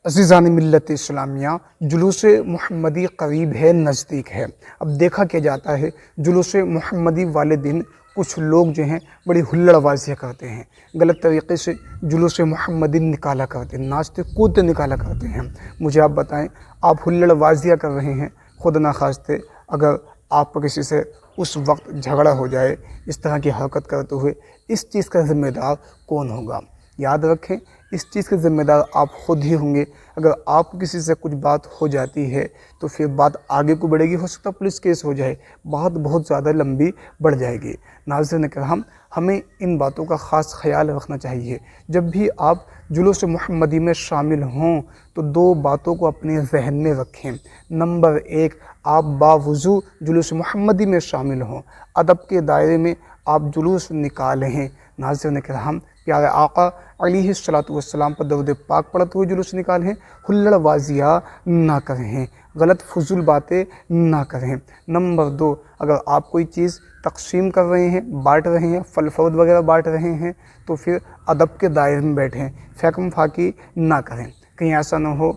عزیزان ملت اسلامیہ، جلوس محمدی قریب ہے، نزدیک ہے۔ اب دیکھا کیا جاتا ہے جلوس محمدی والے دن کچھ لوگ جو ہیں بڑی ہلڑ بازیاں کرتے ہیں، غلط طریقے سے جلوس محمدی نکالا کرتے ہیں، ناچتے کودتے نکالا کرتے ہیں۔ مجھے آپ بتائیں، آپ ہلڑ بازیاں کر رہے ہیں، خود نخواستہ اگر آپ کو کسی سے اس وقت جھگڑا ہو جائے اس طرح کی حرکت کرتے ہوئے، اس چیز کا ذمہ دار کون ہوگا؟ یاد رکھیں، اس چیز کے ذمہ دار آپ خود ہی ہوں گے۔ اگر آپ کو کسی سے کچھ بات ہو جاتی ہے تو پھر بات آگے کو بڑھے گی، ہو سکتا ہے پولیس کیس ہو جائے، بات بہت زیادہ لمبی بڑھ جائے گی۔ ناظرین کرام، ہمیں ان باتوں کا خاص خیال رکھنا چاہیے۔ جب بھی آپ جلوس محمدی میں شامل ہوں تو دو باتوں کو اپنے ذہن میں رکھیں۔ نمبر ایک، آپ باوضو جلوس محمدی میں شامل ہوں، ادب کے دائرے میں آپ جلوس نکالیں۔ ناظرین کرام، پیارے آقا علیہ السلام پر درود پاک پڑھتے ہوئے جلوس نکالیں، ہلڑ بازیاں نہ کریں، غلط فضول باتیں نہ کریں۔ نمبر دو، اگر آپ کوئی چیز تقسیم کر رہے ہیں، بانٹ رہے ہیں، پھل فروٹ وغیرہ بانٹ رہے ہیں تو پھر ادب کے دائرے میں بیٹھیں، فیکم فاکی نہ کریں، کہیں ایسا نہ ہو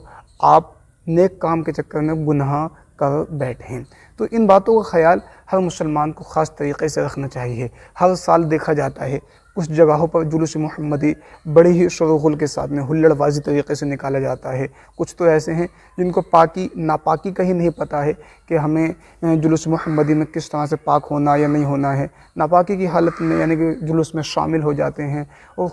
آپ نیک کام کے چکر میں گناہ کر بیٹھیں۔ تو ان باتوں کا خیال ہر مسلمان کو خاص طریقے سے رکھنا چاہیے۔ ہر سال دیکھا جاتا ہے کچھ جگہوں پر جلوس محمدی بڑی ہی شور و غل کے ساتھ میں ہلڑ بازی طریقے سے نکالا جاتا ہے۔ کچھ تو ایسے ہیں جن کو پاکی ناپاکی کا ہی نہیں پتہ ہے کہ ہمیں جلوس محمدی میں کس طرح سے پاک ہونا یا نہیں ہونا ہے، ناپاکی کی حالت میں یعنی کہ جلوس میں شامل ہو جاتے ہیں اور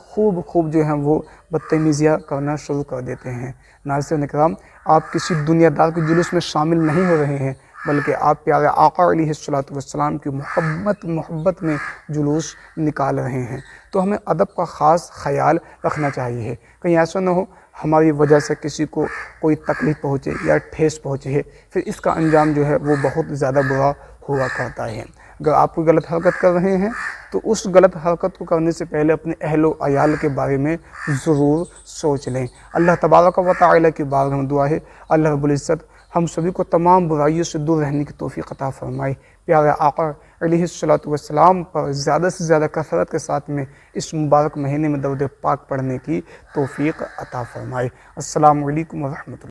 خوب جو ہیں وہ بدتمیزیاں کرنا شروع کر دیتے ہیں۔ ناظرین کرام، آپ کسی دنیا دار کے جلوس میں شامل نہیں ہو رہے ہیں بلکہ آپ پیارے آقا علیہ السلام کی محبت میں جلوس نکال رہے ہیں۔ تو ہمیں ادب کا خاص خیال رکھنا چاہیے، کہیں ایسا نہ ہو ہماری وجہ سے کسی کو کوئی تکلیف پہنچے یا ٹھیس پہنچے، پھر اس کا انجام جو ہے وہ بہت زیادہ برا ہوا کرتا ہے۔ اگر آپ کوئی غلط حرکت کر رہے ہیں تو اس غلط حرکت کو کرنے سے پہلے اپنے اہل و عیال کے بارے میں ضرور سوچ لیں۔ اللہ تبارک و تعالیٰ کی بارگاہ میں دعا ہے، اللہ رب العزت ہم سبھی کو تمام برائیوں سے دور رہنے کی توفیق عطا فرمائے۔ پیارے آقا علیہ السلام پر زیادہ سے زیادہ کثرت کے ساتھ میں اس مبارک مہینے میں درود پاک پڑھنے کی توفیق عطا فرمائے۔ السلام علیکم ورحمۃ اللہ۔